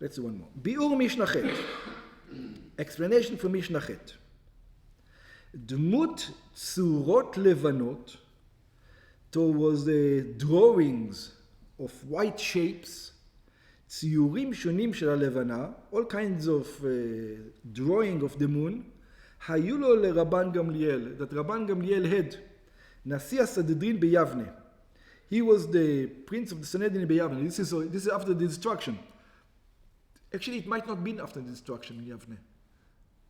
Let's do one more. Bi'ur Mishnah Chet. Explanation for Mishnah Chet. Dmut Tsurot Levanot. Was the drawings of white shapes, ציורים שונים של הלבנה, all kinds of drawing of the moon, היו לו לרבן גמליאל, that Rabban Gamliel had, נשיא הסנהדרין ביבנה. He was the prince of the Sanhedrin ביבנה. This is after the destruction. Actually, it might not be after the destruction in Yavne.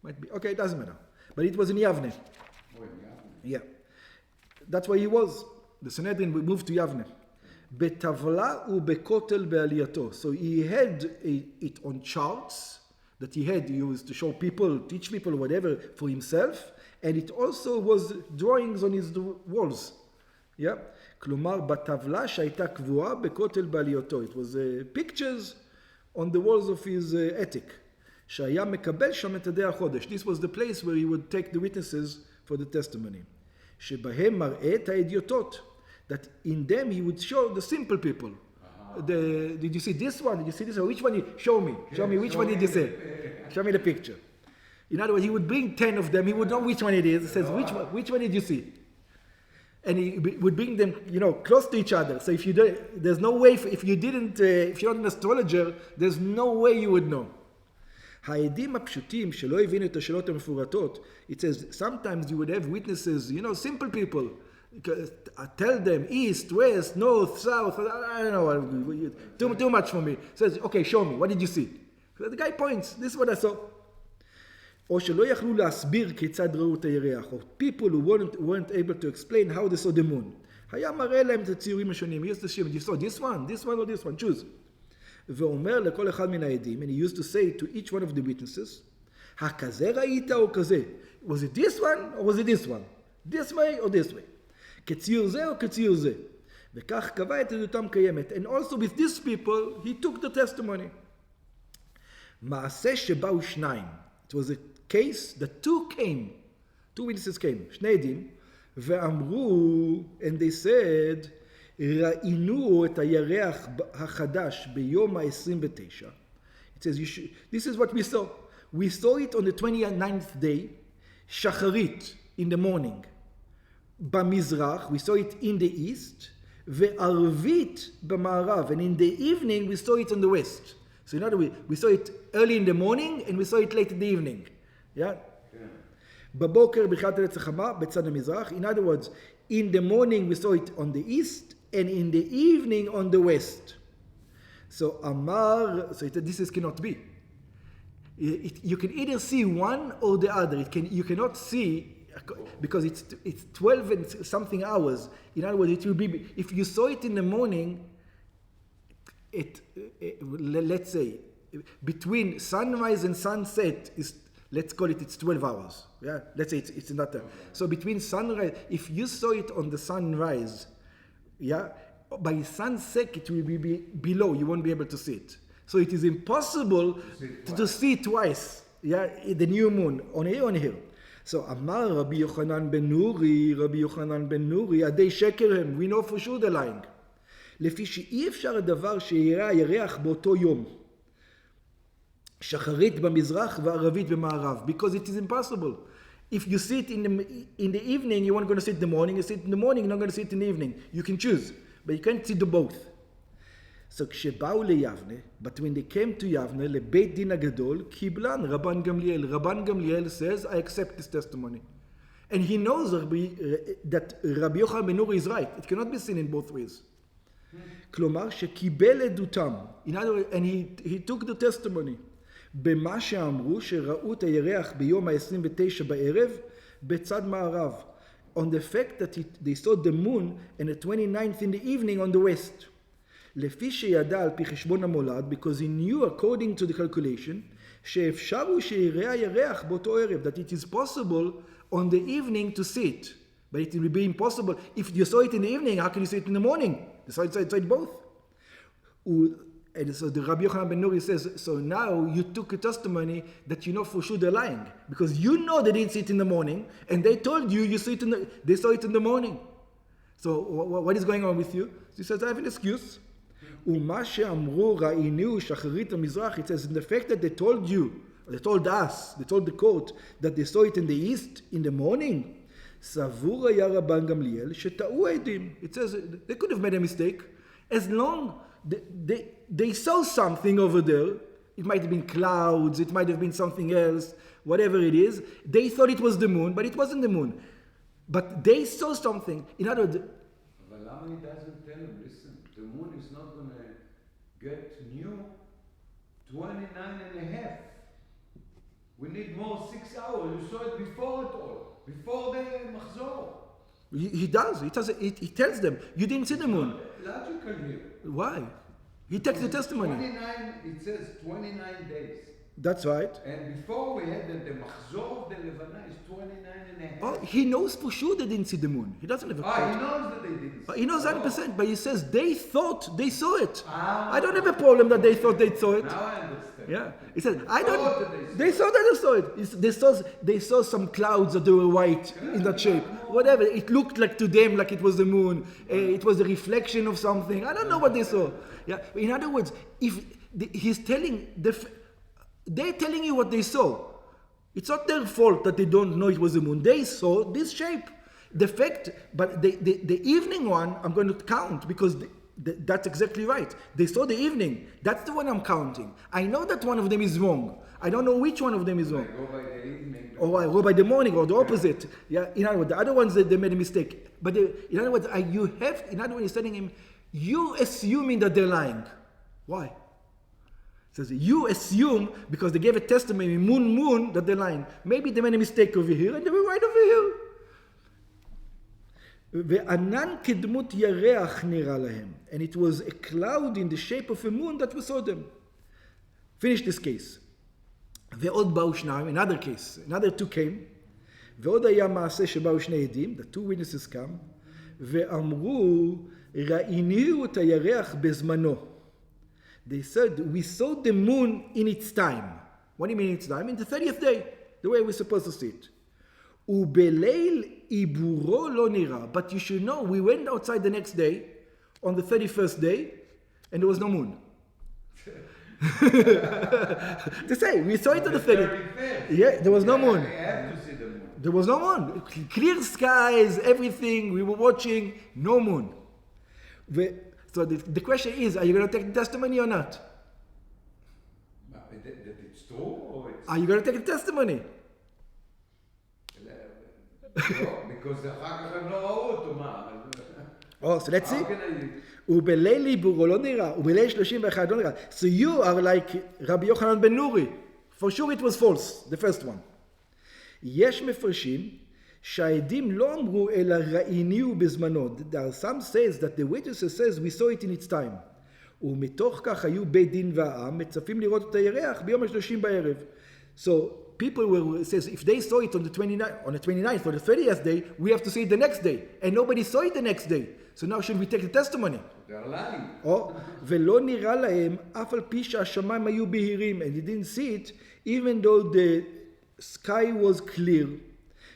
Might be. Okay, it doesn't matter. But it was in Yavne. Oh, in Yavne. Yeah. That's where he was. The Sanhedrin moved to Yavne. Betavla ubekotel be'aliyato. So he had it on charts that he had used to show people, teach people, whatever, for himself. And it also was drawings on his walls. Yeah? כלומר, בטבלה שהייתה קבועה בכותל בעלייתו. It was pictures on the walls of his attic. שהיה מקבל שם את עדי החודש. This was the place where he would take the witnesses for the testimony. שבהם מראה את האדיוטות. That in them he would show the simple people. Did you see this one? Did you see this one? Which one? Show me. Show me. Which one did you see? Show me the picture. In other words, he would bring 10 of them. He would know which one it is. He says, which one did you see? And he would bring them, close to each other. So if you do, there's no way, if you're not an astrologer, there's no way you would know. העדים הפשוטים שלא הבינו את השאלות המפורטות, it says, sometimes you would have witnesses, simple people, tell them east, west, north, south, I don't know, too much for me. Says, okay, show me, what did you see? So the guy points, this is what I saw. או שלא יכלו להסביר כיצד ראו את הירח, or people who weren't able to explain how they saw the moon. היה מראה להם את הציורים השונים. He used to show, you saw this one or this one, choose. ואומר לכל אחד מן העדים, and he used to say to each one of the witnesses, הכזה ראית או כזה? Was it this one or was it this one? This way or this way? כציור זה או כציור זה? וכך קבע את עדותם קיימת. And also with these people, he took the testimony. מעשה שבאו שניים. It was a case that two witnesses came, שני עדים, ואמרו, and they said, ראינו את הירח החדש ביום ה-29. It says, this is what we saw. We saw it on the 29th day, שחרית, in the morning. במזרח, we saw it in the east, וערבית במערב, and in the evening, we saw it on the west. So in other words, we saw it early in the morning, and we saw it late in the evening. Yeah? בבוקר בתחילת ארץ החמה, בצד המזרח. In other words, in the morning we saw it on the east, and in the evening on the west. So Amar, this cannot be. You can either see one or the other. You cannot see, because it's 12 and something hours. In other words, it will be, if you saw it in the morning, let's say, between sunrise and sunset is, let's call it, it's 12 hours. Yeah, let's say it's not that. So between sunrise, if you saw it on the sunrise, yeah, by sunset it will be below. You won't be able to see it. So it is impossible to see it twice. Yeah, the new moon on here. So Amar Rabbi Yochanan ben Nuri, Adei Sheker hem. We know for sure they're lying. לפי שאי אפשר הדבר שיראה הירח באותו יום. שחרית במזרח וערבית במערב. Because it is impossible. If you see it in the evening, you aren't going to see it in the morning. You see it in the morning, you're not going to see it in the evening. You can choose, but you can't see the both. So כשבאו ליבנה, but when they came to Yavne, לבית דין הגדול, קיבלן רבן גמליאל. Rabban Gamliel says, I accept this testimony. And he knows that Rabbi Yochanan ben Nuri is right. It cannot be seen in both ways. כלומר שקיבל עדותם, in other words, and he took the testimony, במה שאמרו שראו את הירח ביום ה-29 בערב בצד מערב, on the fact that they saw the moon on the 29th in the evening on the west. לפי שידע על פי חשבון המולד, because he knew according to the calculation, שאפשר הוא שיראה הירח באותו ערב, that it is possible on the evening to see it. But it will be impossible. If you saw it in the evening, how can you see it in the morning? So it's both. And so the Rabbi Yochanan ben Nuri says, so now you took a testimony that you know for sure they're lying. Because you know they didn't see it in the morning, and they told you they saw it in the morning. So what is going on with you? He says, I have an excuse. ומה שאמרו ראינו שחרית המזרח, it says, in the fact that they told you, they told us, they told the court, that they saw it in the east in the morning, סבור היה רבן גמליאל שטעו העדים. It says, they could have made a mistake, as long they saw something over there. It might have been clouds, it might have been something else, whatever it is. They thought it was the moon, but it wasn't the moon. But they saw something. In other words, but lama he doesn't tell him, listen, the moon is not going to get new 29 and a half. We need more 6 hours. You saw it before it all, before the machzor. He does. He tells them, you didn't see the moon. Logical here. Why? He takes the testimony. 29, it says 29 days. That's right. And before we had that the machzor of the Levana is 29 and a half. Oh, he knows for sure they didn't see the moon. He doesn't have a he knows that they didn't see He knows 100%, but he says they thought they saw it. Ah, I don't have a problem that they thought they saw it. now I understand. Yeah. He says, I don't. They saw that they saw it. They saw some clouds that they were white in that shape. Whatever. It looked like to them like it was the moon. It was a reflection of something. I don't know what they saw. Yeah. In other words, if he's telling they're telling you what they saw. It's not their fault that they don't know it was the moon. They saw this shape. The fact, but the evening one, I'm going to count because that's exactly right. They saw the evening. That's the one I'm counting. I know that one of them is wrong. I don't know which one of them is wrong. I go by the evening. Or I go by the morning, or the opposite. Yeah. In other words, the other ones they made a mistake. But in other words, in other words, he's telling him, you assuming that they're lying. Why? Says you assume because they gave a testimony, moon, that they're lying. Maybe they made a mistake over here and they were right over here. וענן כדמות ירח נראה להם. And it was a cloud in the shape of a moon that we saw them. Finish this case. ועוד באו שניים, another case, another two came. ועוד היה מעשה שבאו שני עדים, the two witnesses come, ואמרו, ראינו את הירח בזמנו. They said, we saw the moon in its time. What do you mean its time? In the 30th day, the way we're supposed to see it. ובליל עיבורו לא נראה. But you should know, we went outside the next day, on the 31st day, and there was no moon. To say, we saw it on the 30th. Yeah, there was no moon. We have to see the moon. There was no moon. Clear skies, everything, we were watching, no moon. So the question is, are you going to take the testimony or not? That it's true or it's... Are you going to take the testimony? because אחר כך הם לא ראו אותו, מה? Oh, so let's see. How can I... ובליל עיבורו לא נראה, ובליל 31 לא נראה. So you are like Rabbi Yochanan ben Nuri. For sure it was false, the first one. יש מפרשים שהעדים לא אמרו אלא ראיניהו בזמנו. There are some says that the witnesses says we saw it in its time. ומתוך כך היו בית דין והעם מצפים לראות את הירח ביום ה-30 בערב. So people will says if they saw it on the 29th or the 30th day, we have to see it the next day. And nobody saw it the next day. So now should we take the testimony? They're lying. Oh, ולא נראה להם אף על פי שהשמיים היו בהירים. And they didn't see it even though the sky was clear.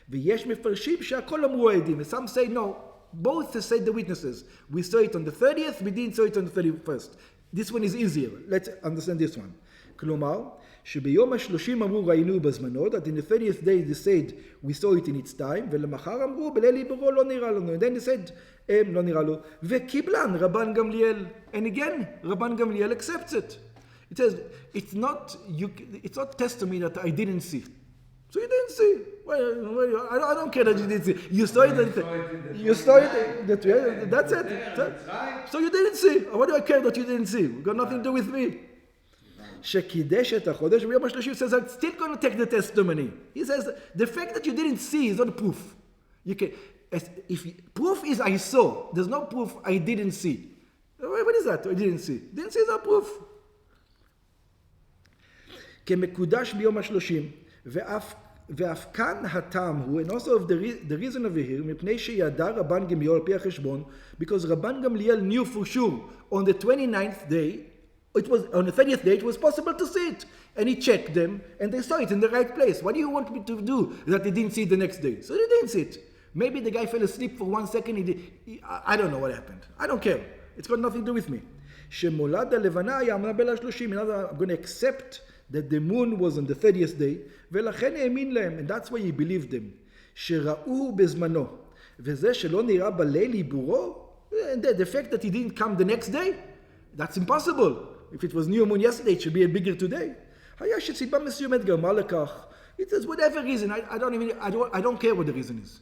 ויש מפרשים שהכל אמרו העדים. Some say no. Both say the witnesses. We saw it on the 30th, we didn't saw it on the 31st. This one is easier. Let's understand this one. כלומר, שביום ה-30 אמרו ראינו בזמנו, that in the 30th day they said we saw it in its time, ולמחר אמרו בליל עיבורו לא נראה לנו. And then they said, לא נראה לו. וקיבלן רבן גמליאל. And again, רבן גמליאל accepts it. It says, it's not testimony that I didn't see. So you didn't see. Well, I don't care that you didn't see. You saw it. You saw it. That's it. So you didn't see. What do I care that you didn't see? Got nothing to do with me. שקידש את החודש ביום ה-30 says I'm still going to take the testimony. He says the fact that you didn't see is not proof. Proof is I saw. There's no proof I didn't see. What is that? I didn't see. Didn't see is not proof. כמקודש ביום ה-30 ואף כאן הטעם הוא, and also of the reason over here, מפני שידע רבן גמליאל על פי החשבון, because רבן גמליאל knew for sure on the 29th day, it was on the 30th day, it was possible to see it. And he checked them, and they saw it in the right place. What do you want me to do that they didn't see it the next day? So they didn't see it. Maybe the guy fell asleep for 1 second. I don't know what happened. I don't care. It's got nothing to do with me. שמולד הלבנה היה אמנבל ה-30. I'm going to accept that the moon was on the 30th day, ולכן האמין להם, and that's why he believed them. שראו בזמנו, וזה שלא נראה בליל עיבורו, the fact that he didn't come the next day, that's impossible. If it was new moon yesterday, it should be a bigger today. היה שסיבה מסוימת גרמה לכך. It says whatever reason, I don't care what the reason is.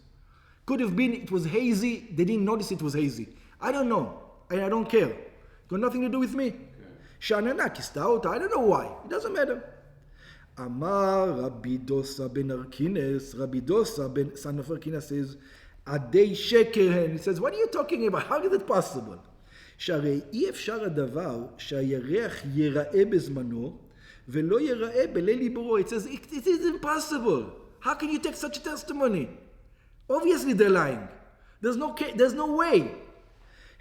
Could have been it was hazy, they didn't notice it was hazy. I don't know, and I don't care. Got nothing to do with me. שאננה כיסתה אותה, I don't know why, it doesn't matter. אמר רבי דוסה בן ארקינס, רבי דוסה בן son of Arkinus says, עדי שקר הן. He says, what are you talking about? How is it possible? שהרי אי אפשר הדבר שהירח ייראה בזמנו, ולא ייראה בליל עיבורו. It says, it is impossible. How can you take such a testimony? Obviously they're lying. There's no way.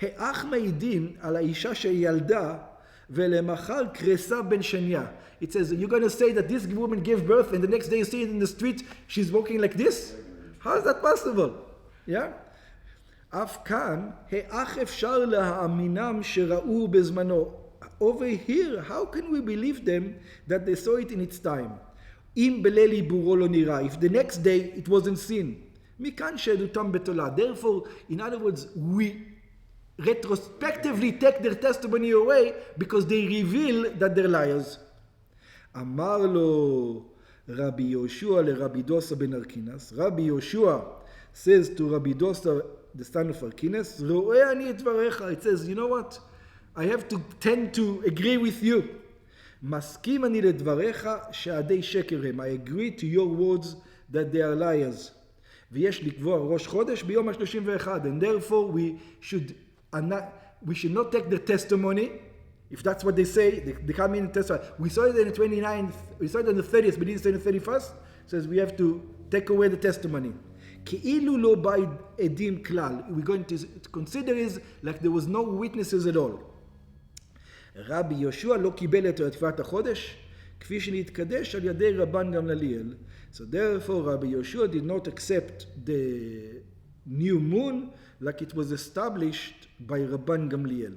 האח מעידין על האישה שילדה, ולמחר קרסה בן שניה. It says, you're going to say that this woman gave birth and the next day you see it in the street, she's walking like this? How is that possible? Yeah? אף כאן, האח אפשר להאמינם שראו בזמנו. Over here, how can we believe them that they saw it in its time? אם בליל עיבורו לא נראה. If the next day it wasn't seen. מכאן שעדותם בתולה. Therefore, in other words, we retrospectively take their testimony away because they reveal that they're liars. אמר לו רבי יהושע לרבי דוסה בן ארקינס. רבי יהושע says to Rabbi Dosa, the son of Arkinus, רואה אני את דבריך. It says, you know what? I have to tend to agree with you. מסכים אני לדבריך שעדי שקר הם. I agree to your words that they are liars. ויש לקבוע ראש חודש ביום ה-31. And therefore we should not take the testimony. If that's what they say, they come in and testify. We saw it on the 29th, we saw it on the 30th, but didn't say on the 31st. It says we have to take away the testimony. כאילו לא בא עדים כלל. We're going to consider it like there was no witnesses at all. רבי יהושע לא קיבל את תקופת החודש, כפי שנתקדש על ידי רבן גמליאל. So therefore Rabbi Yoshua did not accept the new moon like it was established by Rabban Gamliel.